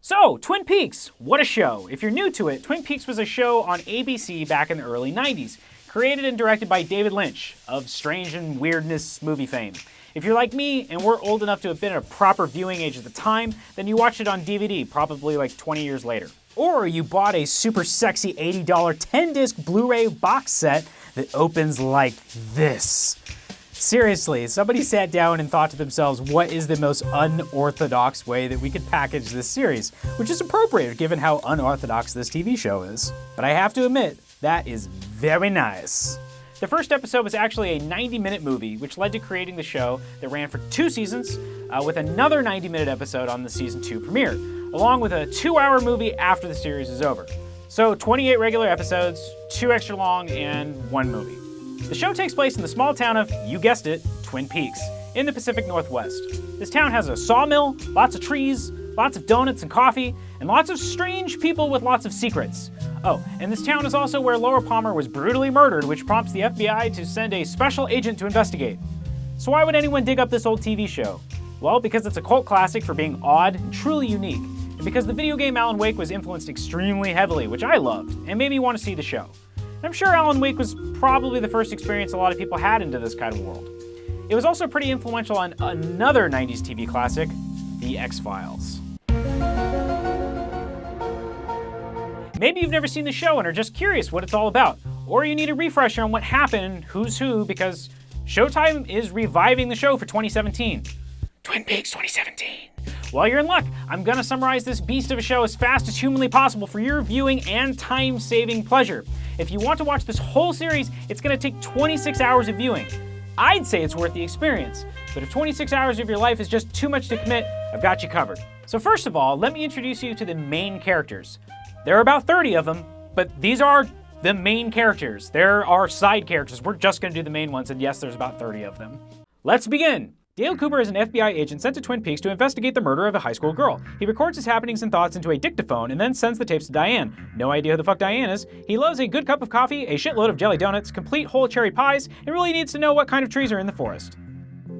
So, Twin Peaks, what a show. If you're new to it, Twin Peaks was a show on ABC back in the early 90s, created and directed by David Lynch, of Strange and Weirdness movie fame. If you're like me, and we're old enough to have been at a proper viewing age at the time, then you watched it on DVD, probably like 20 years later. Or you bought a super sexy $80 10-disc Blu-ray box set that opens like this. Seriously, somebody sat down and thought to themselves, what is the most unorthodox way that we could package this series? Which is appropriate given how unorthodox this TV show is. But I have to admit, that is very nice. The first episode was actually a 90-minute movie, which led to creating the show that ran for 2 seasons, with another 90-minute episode on the season 2 premiere, along with a 2-hour movie after the series is over. So 28 regular episodes, 2 extra long, and 1 movie. The show takes place in the small town of, you guessed it, Twin Peaks, in the Pacific Northwest. This town has a sawmill, lots of trees, lots of donuts and coffee, and lots of strange people with lots of secrets. Oh, and this town is also where Laura Palmer was brutally murdered, which prompts the FBI to send a special agent to investigate. So why would anyone dig up this old TV show? Well, because it's a cult classic for being odd and truly unique, and because the video game Alan Wake was influenced extremely heavily, which I loved, and made me want to see the show. I'm sure Alan Wake was probably the first experience a lot of people had into this kind of world. It was also pretty influential on another 90s TV classic, The X-Files. Maybe you've never seen the show and are just curious what it's all about, or you need a refresher on what happened, who's who, because Showtime is reviving the show for 2017. Twin Peaks 2017. While you're in luck, I'm gonna summarize this beast of a show as fast as humanly possible for your viewing and time-saving pleasure. If you want to watch this whole series, it's gonna take 26 hours of viewing. I'd say it's worth the experience, but if 26 hours of your life is just too much to commit, I've got you covered. So first of all, let me introduce you to the main characters. There are about 30 of them, but these are the main characters. There are side characters. We're just gonna do the main ones, and yes, there's about 30 of them. Let's begin. Dale Cooper is an FBI agent sent to Twin Peaks to investigate the murder of a high school girl. He records his happenings and thoughts into a dictaphone and then sends the tapes to Diane. No idea who the fuck Diane is. He loves a good cup of coffee, a shitload of jelly donuts, complete whole cherry pies, and really needs to know what kind of trees are in the forest.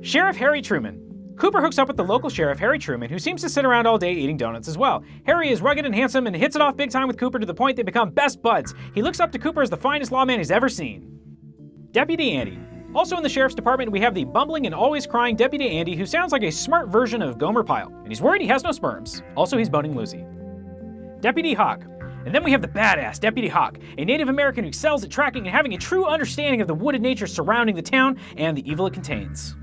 Sheriff Harry Truman. Cooper hooks up with the local sheriff, Harry Truman, who seems to sit around all day eating donuts as well. Harry is rugged and handsome and hits it off big time with Cooper to the point they become best buds. He looks up to Cooper as the finest lawman he's ever seen. Deputy Andy. Also in the sheriff's department, we have the bumbling and always crying Deputy Andy, who sounds like a smart version of Gomer Pyle, and he's worried he has no sperms. Also, he's boning Lucy. Deputy Hawk. And then we have the badass Deputy Hawk, a Native American who excels at tracking and having a true understanding of the wooded nature surrounding the town and the evil it contains.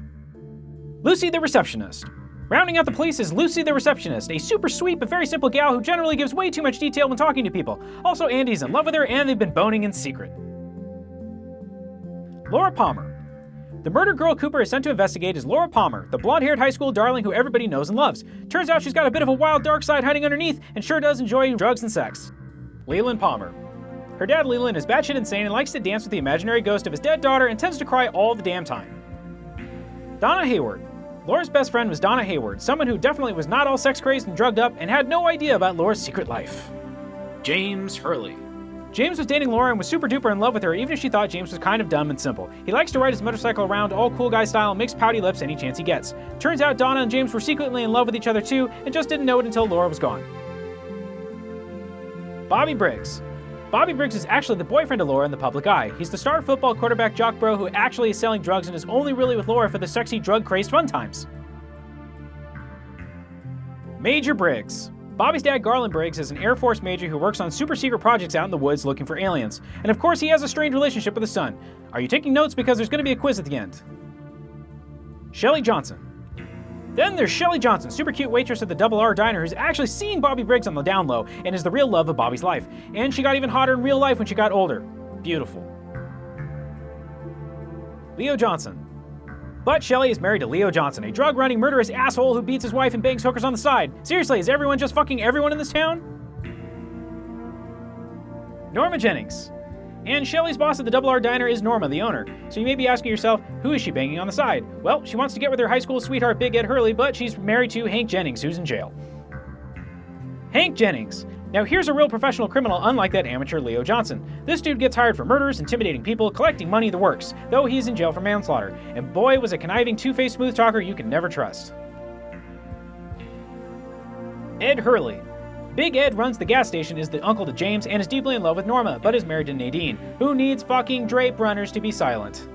Lucy the receptionist. Rounding out the police is Lucy the receptionist, a super sweet but very simple gal who generally gives way too much detail when talking to people. Also, Andy's in love with her and they've been boning in secret. Laura Palmer. The murder girl Cooper is sent to investigate is Laura Palmer, the blonde-haired high school darling who everybody knows and loves. Turns out she's got a bit of a wild dark side hiding underneath and sure does enjoy drugs and sex. Leland Palmer. Her dad Leland is batshit insane and likes to dance with the imaginary ghost of his dead daughter and tends to cry all the damn time. Donna Hayward. Laura's best friend was Donna Hayward, someone who definitely was not all sex-crazed and drugged up and had no idea about Laura's secret life. James Hurley. James was dating Laura and was super duper in love with her even if she thought James was kind of dumb and simple. He likes to ride his motorcycle around all cool guy style and makes pouty lips any chance he gets. Turns out Donna and James were secretly in love with each other too and just didn't know it until Laura was gone. Bobby Briggs. Bobby Briggs is actually the boyfriend of Laura in the public eye. He's the star football quarterback jock bro who actually is selling drugs and is only really with Laura for the sexy drug-crazed fun times. Major Briggs. Bobby's dad, Garland Briggs, is an Air Force major who works on super-secret projects out in the woods looking for aliens. And of course, he has a strained relationship with his son. Are you taking notes? Because there's going to be a quiz at the end. Shelley Johnson. Then there's Shelley Johnson, super cute waitress at the Double R Diner who's actually seen Bobby Briggs on the down low and is the real love of Bobby's life. And she got even hotter in real life when she got older. Beautiful. Leo Johnson. But Shelley is married to Leo Johnson, a drug-running, murderous asshole who beats his wife and bangs hookers on the side. Seriously, is everyone just fucking everyone in this town? Norma Jennings. And Shelley's boss at the Double R Diner is Norma, the owner. So you may be asking yourself, who is she banging on the side? Well, she wants to get with her high school sweetheart Big Ed Hurley, but she's married to Hank Jennings, who's in jail. Hank Jennings. Now here's a real professional criminal unlike that amateur Leo Johnson. This dude gets hired for murders, intimidating people, collecting money, the works, though he's in jail for manslaughter. And boy, was a conniving, two-faced smooth talker you can never trust. Ed Hurley. Big Ed runs the gas station, is the uncle to James, and is deeply in love with Norma, but is married to Nadine, who needs fucking drape runners to be silent.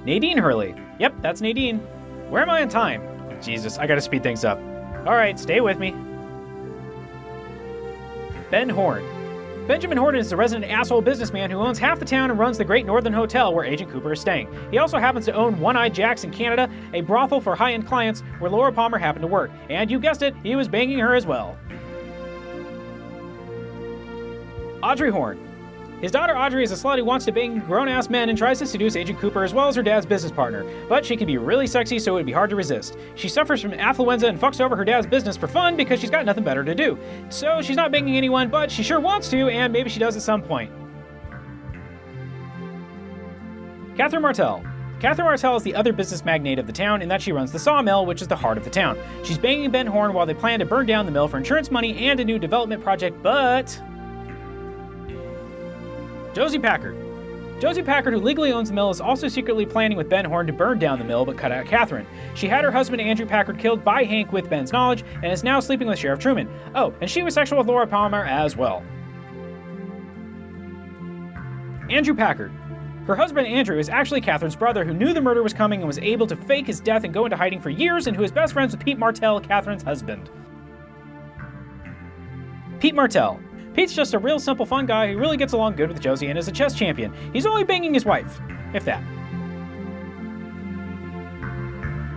Nadine Hurley. Yep, that's Nadine. Where am I on time? Jesus, I gotta speed things up. Alright, stay with me. Ben Horn. Benjamin Horton is the resident asshole businessman who owns half the town and runs the Great Northern Hotel where Agent Cooper is staying. He also happens to own One-Eyed Jack's in Canada, a brothel for high-end clients where Laura Palmer happened to work. And you guessed it, he was banging her as well. Audrey Horn. His daughter Audrey is a slut who wants to bang grown-ass men and tries to seduce Agent Cooper as well as her dad's business partner. But she can be really sexy, so it would be hard to resist. She suffers from affluenza and fucks over her dad's business for fun because she's got nothing better to do. So she's not banging anyone, but she sure wants to, and maybe she does at some point. Catherine Martell. Catherine Martell is the other business magnate of the town in that she runs the sawmill, which is the heart of the town. She's banging Ben Horn while they plan to burn down the mill for insurance money and a new development project, but... Josie Packard. Josie Packard, who legally owns the mill, is also secretly planning with Ben Horn to burn down the mill but cut out Catherine. She had her husband Andrew Packard killed by Hank with Ben's knowledge and is now sleeping with Sheriff Truman. Oh, and she was sexual with Laura Palmer as well. Andrew Packard. Her husband Andrew is actually Catherine's brother who knew the murder was coming and was able to fake his death and go into hiding for years, and who is best friends with Pete Martell, Catherine's husband. Pete Martell. Pete's just a real simple fun guy who really gets along good with Josie and is a chess champion. He's only banging his wife, if that.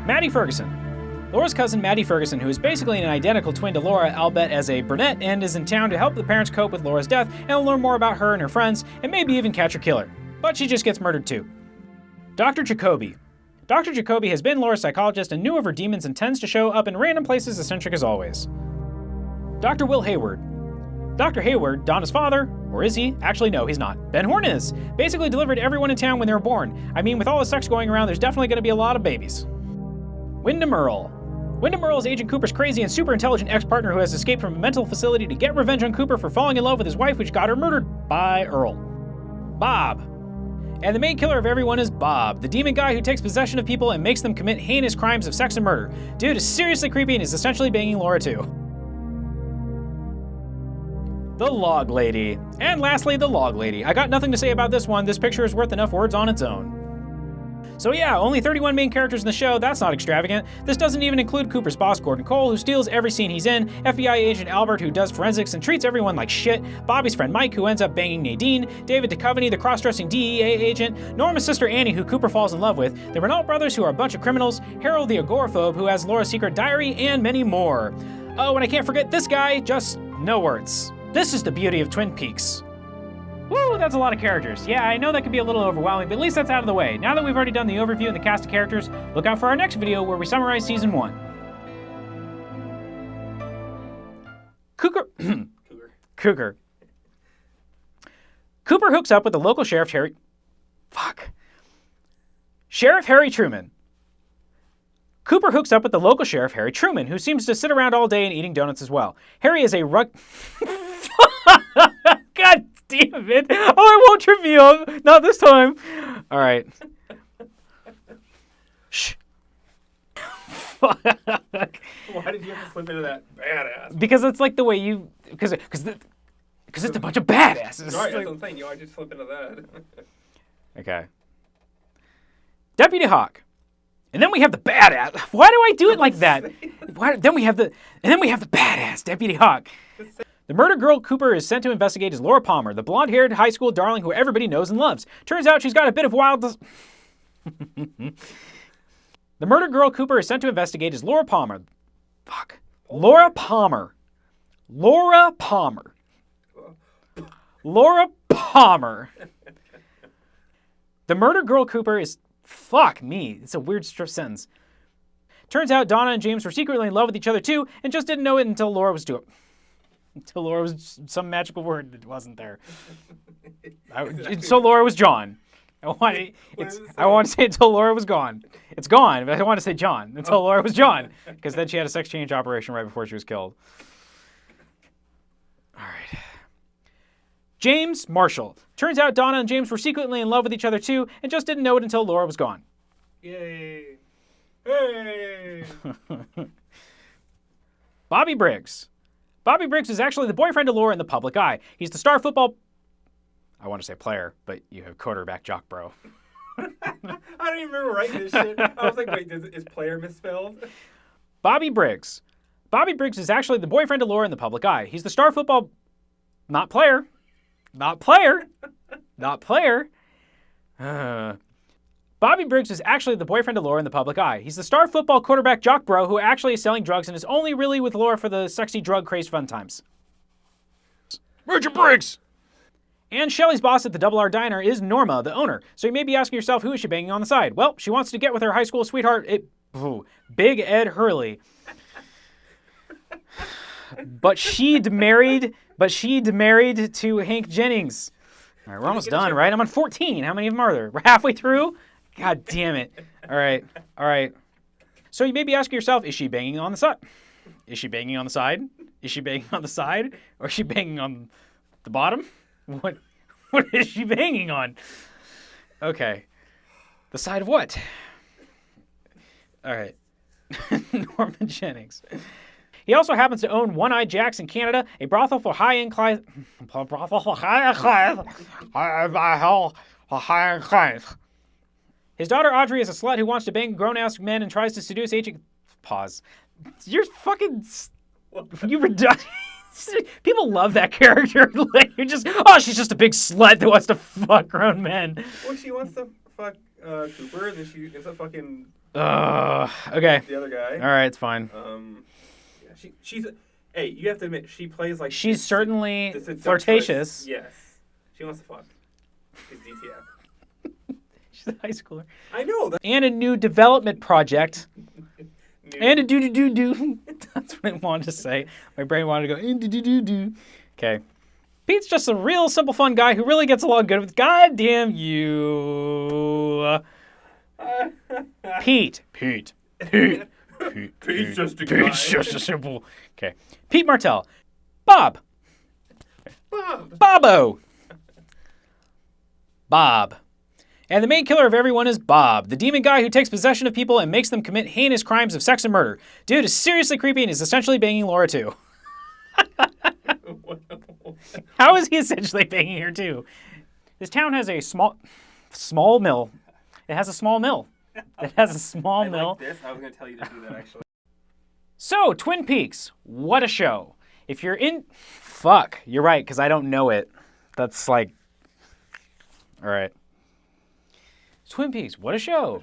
Maddie Ferguson. Laura's cousin Maddie Ferguson, who is basically an identical twin to Laura, albeit as a brunette, and is in town to help the parents cope with Laura's death and learn more about her and her friends, and maybe even catch her killer. But she just gets murdered too. Dr. Jacoby. Dr. Jacoby has been Laura's psychologist and knew of her demons and tends to show up in random places, eccentric as always. Dr. Will Hayward. Dr. Hayward, Donna's father, or is he? Actually, no, he's not. Ben Horn is. Basically delivered everyone in town when they were born. I mean, with all the sex going around, there's definitely going to be a lot of babies. Wyndham Earl. Wyndham Earl is Agent Cooper's crazy and super intelligent ex-partner who has escaped from a mental facility to get revenge on Cooper for falling in love with his wife, which got her murdered by Earl. Bob. And the main killer of everyone is Bob, the demon guy who takes possession of people and makes them commit heinous crimes of sex and murder. Dude is seriously creepy and is essentially banging Laura too. The Log Lady. And lastly, the Log Lady. I got nothing to say about this one. This picture is worth enough words on its own. So yeah, only 31 main characters in the show, that's not extravagant. This doesn't even include Cooper's boss, Gordon Cole, who steals every scene he's in, FBI agent Albert, who does forensics and treats everyone like shit, Bobby's friend Mike, who ends up banging Nadine, David Duchovny, the cross-dressing DEA agent, Norma's sister Annie, who Cooper falls in love with, the Renault brothers, who are a bunch of criminals, Harold the agoraphobe, who has Laura's secret diary, and many more. Oh, and I can't forget this guy, just no words. This is the beauty of Twin Peaks. Woo, that's a lot of characters. Yeah, I know that can be a little overwhelming, but at least that's out of the way. Now that we've already done the overview and the cast of characters, look out for our next video where we summarize Season 1. Cougar. Cooper hooks up with the local Sheriff Harry Truman. Cooper hooks up with the local Sheriff Harry Truman, who seems to sit around all day and eating donuts as well. Harry is a God damn it. Oh, I won't trip you up. Not this time. All right. Shh. Fuck. Why did you have to slip into that badass? Because it's like the way you... Because it's a bunch of badasses. Right, that's what I'm saying. You always just slip into that. Okay. Deputy Hawk. And then we have the badass. Why do I do it like that? Then we have the badass Deputy Hawk. The murder girl Cooper is sent to investigate is Laura Palmer, the blonde-haired high school darling who everybody knows and loves. Turns out she's got a bit of wild... The murder girl Cooper is sent to investigate is Laura Palmer. Fuck. Laura Palmer. Laura Palmer. Laura Palmer. The murder girl Cooper is... Fuck me. It's a weird sentence. Turns out Donna and James were secretly in love with each other too, and just didn't know it until Laura was until Laura was some magical word that wasn't there. So Laura was John. I want to say until Laura was gone. It's gone, but I want to say John until Laura was John, because then she had a sex change operation right before she was killed. All right. James Marshall. Turns out Donna and James were secretly in love with each other too, and just didn't know it until Laura was gone. Yay. Hey. Bobby Briggs. Bobby Briggs is actually the boyfriend of Laura in the public eye. He's the star football... I want to say player, but you have quarterback jock bro. I don't even remember writing this shit. I was like, wait, is player misspelled? Bobby Briggs. Bobby Briggs is actually the boyfriend of Laura in the public eye. He's the star football... Not player. Not player. Not player. Bobby Briggs is actually the boyfriend of Laura in the public eye. He's the star football quarterback jock bro who actually is selling drugs and is only really with Laura for the sexy drug-crazed fun times. Richard Briggs! And Shelly's boss at the Double R Diner is Norma, the owner. So you may be asking yourself, who is she banging on the side? Well, she wants to get with her high school sweetheart, Big Ed Hurley. But she'd married to Hank Jennings. All right, we're almost done, right? I'm on 14. How many of them are there? We're halfway through? God damn it. All right. So you may be asking yourself, is she banging on the side? Is she banging on the side? Is she banging on the side? Or is she banging on the bottom? What is she banging on? Okay. The side of what? All right. Norman Jennings. He also happens to own One Eye Jack's in Canada, a brothel for high-end clients. His daughter Audrey is a slut who wants to bang grown-ass men and tries to seduce aging... Pause. You're fucking... You redundant. People love that character. Like, you're just... Oh, she's just a big slut that wants to fuck grown men. Well, she wants to fuck Cooper, and then she ends up fucking... Okay. The other guy. All right, it's fine. Yeah, she's... Hey, you have to admit, she plays like... She's certainly flirtatious. Yes. She wants to fuck. She's DTF. She's a high schooler. I know. And a new development project. And a do-do-do-do. That's what I wanted to say. My brain wanted to go, do-do-do-do. Okay. Pete's just a real simple fun guy who really gets along good with goddamn you. Pete. Pete's just a guy. Pete's just a simple... Okay. Pete Martell. Bob. Bobo. Bob. And the main killer of everyone is Bob, the demon guy who takes possession of people and makes them commit heinous crimes of sex and murder. Dude is seriously creepy and is essentially banging Laura too. How is he essentially banging her too? This town has a small mill. It has a small mill. It has a small mill. Like this. I was going to tell you to do that, actually. So, Twin Peaks, what a show. If you're in... Fuck, you're right, because I don't know it. That's like... All right. Twin Peaks, what a show.